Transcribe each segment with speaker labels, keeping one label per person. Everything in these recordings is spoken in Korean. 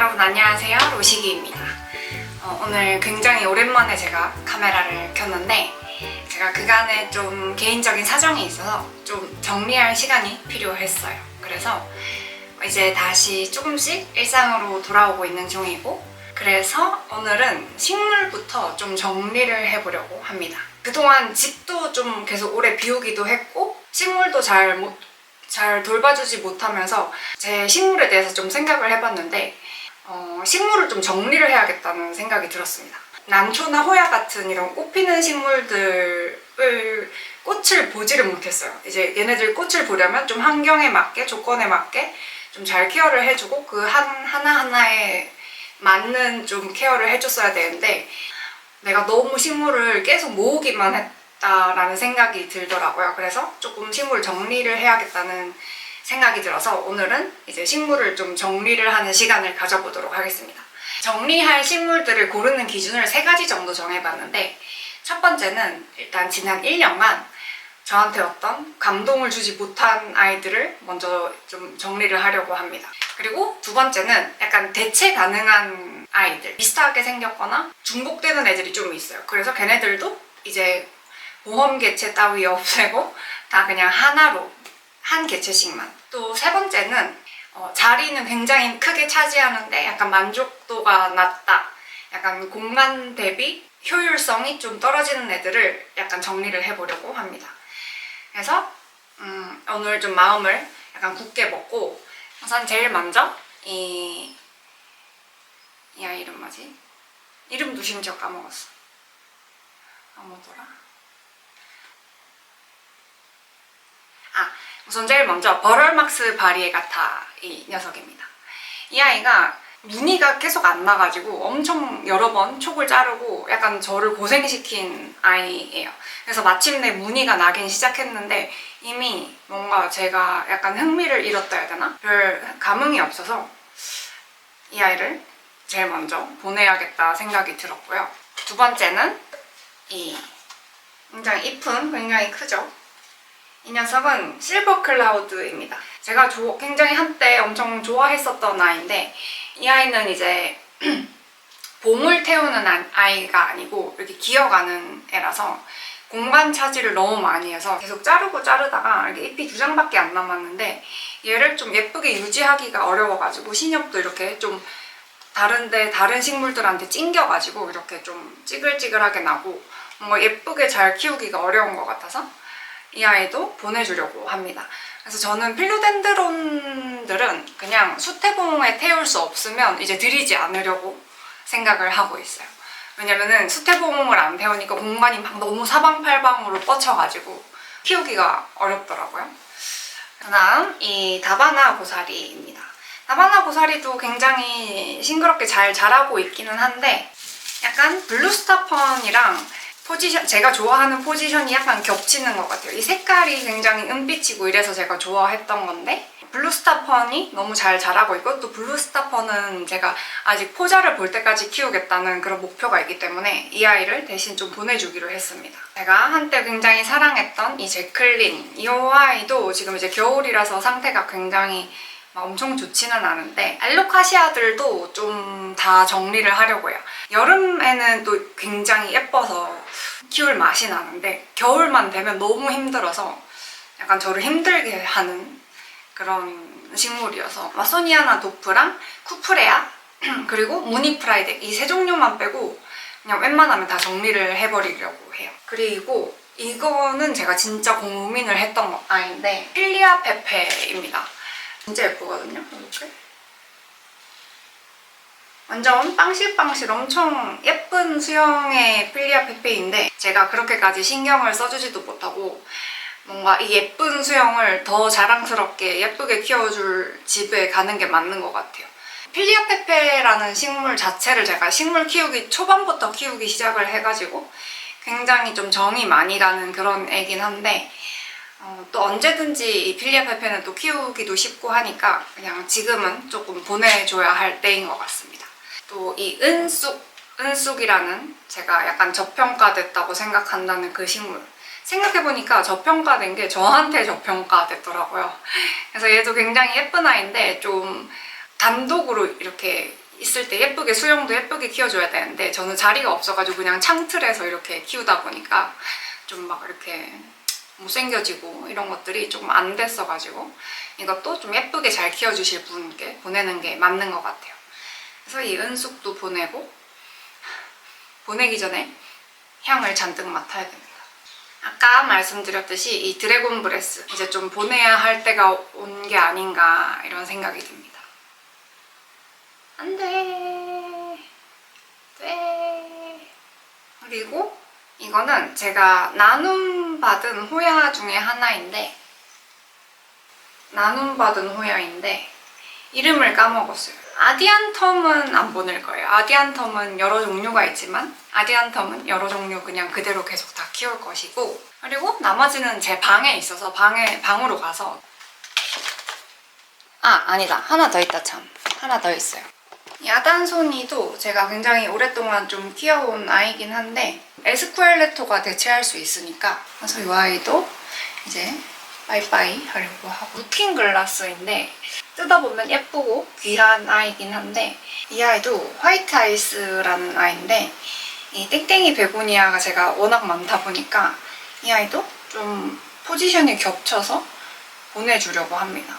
Speaker 1: 여러분 안녕하세요, 로시기입니다. 오늘 굉장히 오랜만에 제가 카메라를 켰는데 제가 그간에 좀 개인적인 사정이 있어서 좀 정리할 시간이 필요했어요. 그래서 이제 다시 조금씩 일상으로 돌아오고 있는 중이고, 그래서 오늘은 식물부터 좀 정리를 해보려고 합니다. 그동안 집도 좀 계속 오래 비우기도 했고 식물도 잘 돌봐주지 못하면서 제 식물에 대해서 좀 생각을 해봤는데 식물을 좀 정리를 해야겠다는 생각이 들었습니다. 난초나 호야 같은 이런 꽃 피는 식물들을 꽃을 보지를 못했어요. 이제 얘네들 꽃을 보려면 좀 환경에 맞게, 조건에 맞게 좀 잘 케어를 해주고 그 하나하나에 맞는 좀 케어를 해줬어야 되는데 내가 너무 식물을 계속 모으기만 했다라는 생각이 들더라고요. 그래서 조금 식물 정리를 해야겠다는 생각이 들어서 오늘은 이제 식물을 좀 정리를 하는 시간을 가져보도록 하겠습니다. 정리할 식물들을 고르는 기준을 3가지 정도 정해봤는데, 첫 번째는 일단 지난 1년간 저한테 어떤 감동을 주지 못한 아이들을 먼저 좀 정리를 하려고 합니다. 그리고 두 번째는 약간 대체 가능한 아이들, 비슷하게 생겼거나 중복되는 애들이 좀 있어요. 그래서 걔네들도 이제 모험 개체 따위 없애고 다 그냥 하나로 한 개체씩만. 또 세 번째는 자리는 굉장히 크게 차지하는데 약간 만족도가 낮다, 약간 공간 대비 효율성이 좀 떨어지는 애들을 약간 정리를 해보려고 합니다. 그래서 오늘 좀 마음을 약간 굳게 먹고, 우선 제일 먼저 이 아이 이름 뭐지? 이름도 심지어 까먹었어. 뭐더라? 우선 제일 먼저 버럴막스 바리에가타 이 녀석입니다. 이 아이가 무늬가 계속 안 나가지고 엄청 여러 번 촉을 자르고 약간 저를 고생시킨 아이예요. 그래서 마침내 무늬가 나긴 시작했는데 이미 뭔가 제가 약간 흥미를 잃었다 해야 되나? 별 감흥이 없어서 이 아이를 제일 먼저 보내야겠다 생각이 들었고요. 두 번째는 이 굉장히 잎은 굉장히 크죠? 이 녀석은 실버 클라우드입니다. 제가 굉장히 한때 엄청 좋아했었던 아이인데, 이 아이는 이제 봄을 태우는 아이가 아니고 이렇게 기어가는 애라서 공간 차지를 너무 많이 해서 계속 자르다가 이렇게 잎이 2장밖에 안 남았는데, 얘를 좀 예쁘게 유지하기가 어려워가지고 신엽도 이렇게 좀 다른 식물들한테 찡겨가지고 이렇게 좀 찌글찌글하게 나고 뭔가 예쁘게 잘 키우기가 어려운 것 같아서 이 아이도 보내주려고 합니다. 그래서 저는 필로덴드론들은 그냥 수태봉에 태울 수 없으면 이제 들이지 않으려고 생각을 하고 있어요. 왜냐면은 수태봉을 안 태우니까 공간이 막 너무 사방팔방으로 뻗쳐가지고 키우기가 어렵더라고요. 그다음 이 다바나 고사리입니다. 다바나 고사리도 굉장히 싱그럽게 잘 자라고 있기는 한데 약간 블루스타펀이랑 제가 좋아하는 포지션이 약간 겹치는 것 같아요. 이 색깔이 굉장히 은빛이고 이래서 제가 좋아했던 건데, 블루스타펀이 너무 잘 자라고 있고, 또 블루스타펀은 제가 아직 포자를 볼 때까지 키우겠다는 그런 목표가 있기 때문에 이 아이를 대신 좀 보내주기로 했습니다. 제가 한때 굉장히 사랑했던 이 제클린, 이 아이도 지금 이제 겨울이라서 상태가 굉장히 막 엄청 좋지는 않은데 알로카시아들도 좀 다 정리를 하려고 해요. 여름에는 또 굉장히 예뻐서 키울 맛이 나는데 겨울만 되면 너무 힘들어서 약간 저를 힘들게 하는 그런 식물이어서 마소니아나 도프랑 쿠프레아 그리고 무니프라이덱 이 3종류만 빼고 그냥 웬만하면 다 정리를 해버리려고 해요. 그리고 이거는 제가 진짜 고민을 했던 아이인데 필리아 페페입니다. 진짜 예쁘거든요. 이렇게 완전 빵실빵실 엄청 예쁜 수영의 필리아 페페인데 제가 그렇게까지 신경을 써주지도 못하고 뭔가 이 예쁜 수영을 더 자랑스럽게 예쁘게 키워줄 집에 가는 게 맞는 것 같아요. 필리아 페페라는 식물 자체를 제가 식물 키우기 초반부터 키우기 시작을 해가지고 굉장히 좀 정이 많이 가는 그런 애긴 한데 또 언제든지 이 필리아 페페는 또 키우기도 쉽고 하니까 그냥 지금은 조금 보내줘야 할 때인 것 같습니다. 또 이 은쑥이라는 제가 약간 저평가됐다고 생각한다는 그 식물, 생각해보니까 저평가된 게 저한테 저평가됐더라고요. 그래서 얘도 굉장히 예쁜 아이인데 좀 단독으로 이렇게 있을 때 예쁘게 수영도 예쁘게 키워줘야 되는데 저는 자리가 없어가지고 그냥 창틀에서 이렇게 키우다 보니까 좀 막 이렇게 못생겨지고 이런 것들이 조금 안 됐어가지고 이것도 좀 예쁘게 잘 키워주실 분께 보내는 게 맞는 것 같아요. 그래서 이 은숙도 보내기 전에 향을 잔뜩 맡아야 됩니다. 아까 말씀드렸듯이 이 드래곤 브레스 이제 좀 보내야 할 때가 온 게 아닌가 이런 생각이 듭니다. 안 돼. 그리고 이거는 제가 나눔받은 호야 중에 하나인데 이름을 까먹었어요. 아디안텀은 안 보낼 거예요. 아디안텀은 여러 종류가 있지만 아디안텀은 여러 종류 그냥 그대로 계속 다 키울 것이고, 그리고 나머지는 제 방에 있어서 방으로 가서 아니다. 하나 더 있다 참. 하나 더 있어요. 야단손이도 제가 굉장히 오랫동안 좀 키워온 아이긴 한데 에스쿠엘레토가 대체할 수 있으니까 그래서 이 아이도 이제 빠이빠이 하려고 하고, 루킹 글라스인데 뜯어보면 예쁘고 귀한 아이긴 한데 이 아이도 화이트 아이스라는 아이인데 이 땡땡이 베고니아가 제가 워낙 많다 보니까 이 아이도 좀 포지션이 겹쳐서 보내주려고 합니다.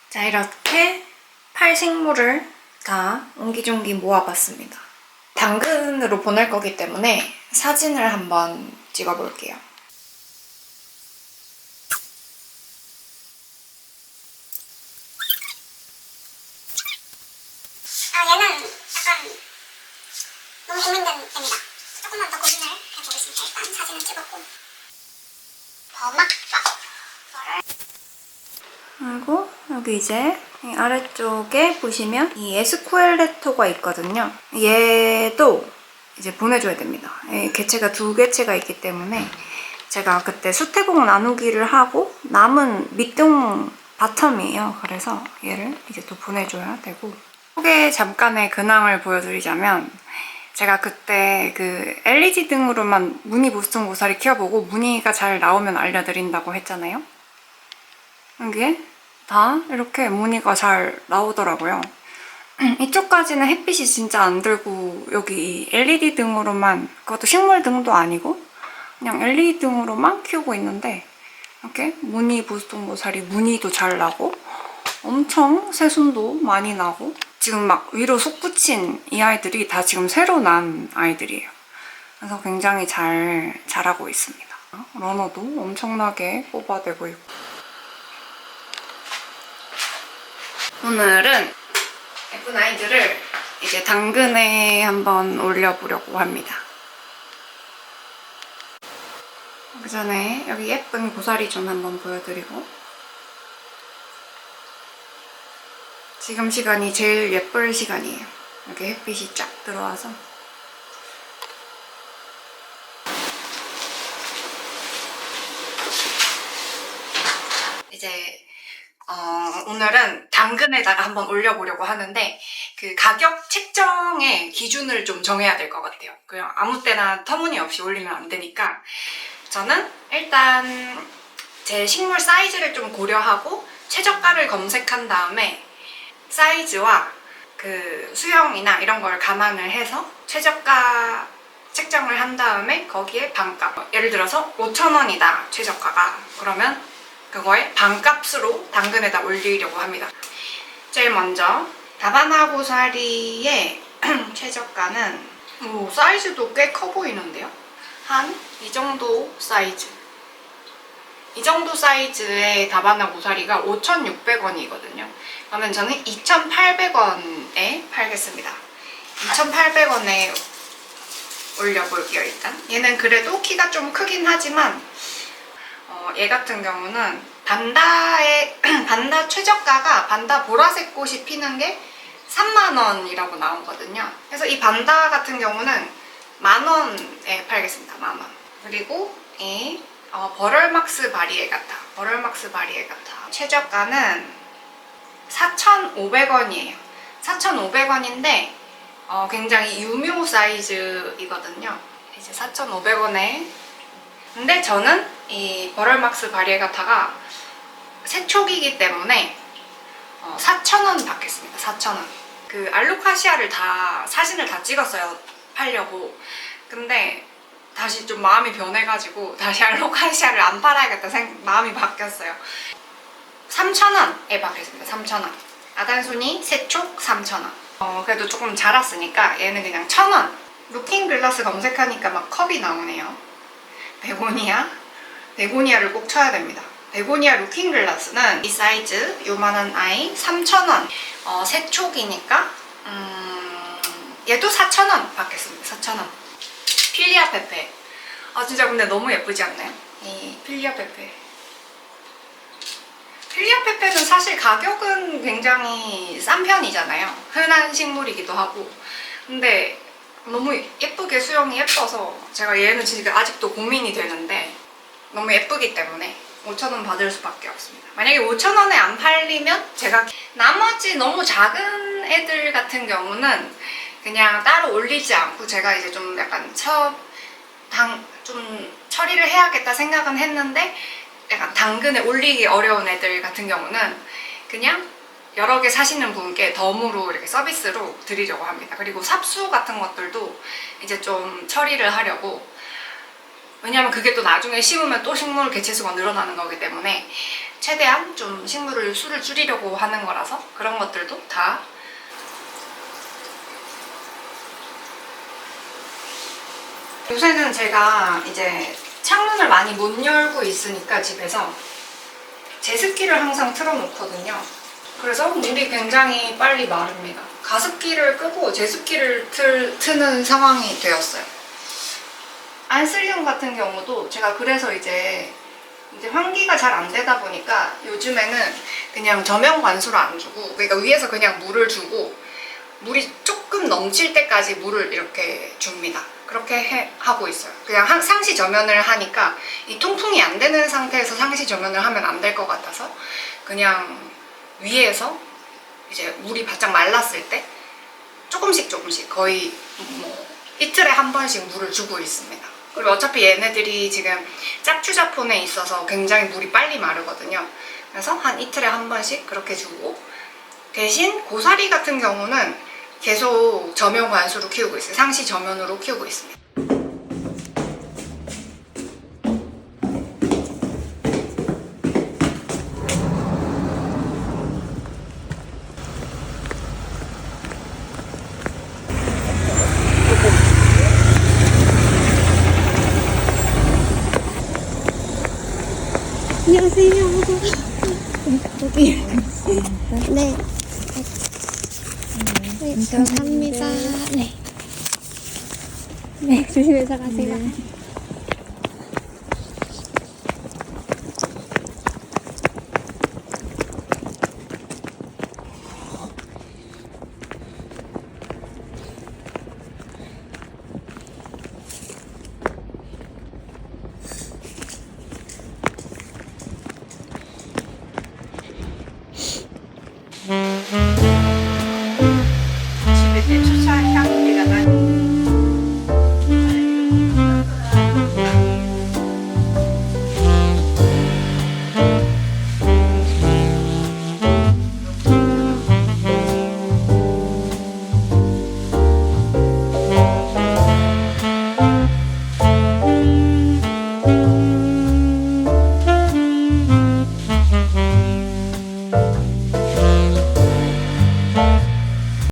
Speaker 1: 자, 이렇게 팔식물을 다 옹기종기 모아봤습니다. 당근으로 보낼 거기 때문에 사진을 한번 찍어볼게요.
Speaker 2: 얘는 약간 너무 고민된 애입니다. 조금만 더 고민을 해보겠습니다. 일단 사진은 찍었고
Speaker 1: 그리고 여기 이제 이 아래쪽에 보시면 이 에스쿠엘레토가 있거든요. 얘도 이제 보내줘야 됩니다. 개체가 2개체가 있기 때문에 제가 그때 수태공 나누기를 하고 남은 밑둥 바텀이에요. 그래서 얘를 이제 또 보내줘야 되고, 속에 잠깐의 근황을 보여드리자면 제가 그때 그 LED 등으로만 무늬 보스통 고사리 키워보고 무늬가 잘 나오면 알려드린다고 했잖아요. 이게 다 이렇게 무늬가 잘 나오더라고요. 이쪽까지는 햇빛이 진짜 안 들고 여기 LED 등으로만, 그것도 식물 등도 아니고 그냥 LED 등으로만 키우고 있는데 이렇게 무늬 보스통 고사리 무늬도 잘 나고 엄청 새순도 많이 나고, 지금 막 위로 속 붙인 이 아이들이 다 지금 새로 난 아이들이에요. 그래서 굉장히 잘 자라고 있습니다. 러너도 엄청나게 뽑아내고 있고. 오늘은 예쁜 아이들을 이제 당근에 한번 올려보려고 합니다. 그 전에 여기 예쁜 고사리 좀 한번 보여드리고, 지금 시간이 제일 예쁠 시간이에요. 이렇게 햇빛이 쫙 들어와서. 이제 오늘은 당근에다가 한번 올려보려고 하는데 그 가격 책정의 기준을 좀 정해야 될 것 같아요. 그냥 아무 때나 터무니없이 올리면 안 되니까 저는 일단 제 식물 사이즈를 좀 고려하고 최저가를 검색한 다음에 사이즈와 그 수영이나 이런 걸 감안을 해서 최저가 책정을 한 다음에 거기에 반값, 예를 들어서 5,000원이다 최저가가, 그러면 그거의 반값으로 당근에다 올리려고 합니다. 제일 먼저 다바나 고사리의 최저가는 사이즈도 꽤 커 보이는데요. 한 이 정도 사이즈. 이 정도 사이즈의 다바나 고사리가 5,600원이거든요. 그러면 저는 2,800원에 팔겠습니다. 2,800원에 올려볼게요, 일단. 얘는 그래도 키가 좀 크긴 하지만 얘 같은 경우는 반다 최저가가 반다 보라색 꽃이 피는 게 30,000원이라고 나오거든요. 그래서 이 반다 같은 경우는 10,000원에 팔겠습니다. 10,000원. 그리고 이 버럴막스 바리에가타. 최저가는 4,500원이에요. 4,500원인데 굉장히 유묘 사이즈이거든요. 이제 4,500원에. 근데 저는 이 버럴막스 바리에가타가 새촉이기 때문에 4,000원 받겠습니다. 4,000원. 그 알로카시아를 다 사진을 다 찍었어요. 팔려고. 근데 다시 좀 마음이 변해가지고 다시 알로카시아를 안 팔아야겠다 마음이 바뀌었어요. 3,000원에 받겠습니다. 3,000원. 아단소니 세촉 3,000원. 그래도 조금 자랐으니까 얘는 그냥 1,000원. 루킹 글라스 검색하니까 막 컵이 나오네요. 베고니아를 꼭 쳐야 됩니다. 베고니아 루킹 글라스는 이 사이즈 요만한 아이 3,000원. 세촉이니까 얘도 4,000원 받겠습니다. 4,000원. 필리아 페페. 진짜 근데 너무 예쁘지 않나요? 이 필리아 페페. 필리아 페페는 사실 가격은 굉장히 싼 편이잖아요. 흔한 식물이기도 하고. 근데 너무 예쁘게 수영이 예뻐서 제가 얘는 진짜 아직도 고민이 되는데 너무 예쁘기 때문에 5,000원 받을 수밖에 없습니다. 만약에 5,000원에 안 팔리면 제가 나머지 너무 작은 애들 같은 경우는 그냥 따로 올리지 않고 제가 이제 좀 약간 좀 처리를 해야겠다 생각은 했는데 약간 당근에 올리기 어려운 애들 같은 경우는 그냥 여러 개 사시는 분께 덤으로 이렇게 서비스로 드리려고 합니다. 그리고 삽수 같은 것들도 이제 좀 처리를 하려고, 왜냐면 그게 또 나중에 심으면 또 식물 개체수가 늘어나는 거기 때문에 최대한 좀 수를 줄이려고 하는 거라서 그런 것들도 다 요새는 제가 이제 창문을 많이 못 열고 있으니까 집에서 제습기를 항상 틀어놓거든요. 그래서 물이 굉장히 빨리 마릅니다. 가습기를 끄고 제습기를 트는 상황이 되었어요. 안슬륨 같은 경우도 제가 그래서 이제 환기가 잘 안 되다 보니까 요즘에는 그냥 저명 관수를 안 주고, 그러니까 위에서 그냥 물을 주고 물이 조금 넘칠 때까지 물을 이렇게 줍니다. 그렇게 하고 있어요. 그냥 상시 저면을 하니까 이 통풍이 안 되는 상태에서 상시 저면을 하면 안 될 것 같아서 그냥 위에서 이제 물이 바짝 말랐을 때 조금씩 거의 뭐 이틀에 한 번씩 물을 주고 있습니다. 그리고 어차피 얘네들이 지금 짝추자폰에 있어서 굉장히 물이 빨리 마르거든요. 그래서 한 이틀에 한 번씩 그렇게 주고, 대신 고사리 같은 경우는 계속 저면 관수로 키우고 있어요. 상시 저면으로 키우고 있습니다.
Speaker 3: 안녕하세요. 여기. 네. 네, 감사합니다. 네. 네, 조심해서 가세요.
Speaker 1: 집에 내 추천 향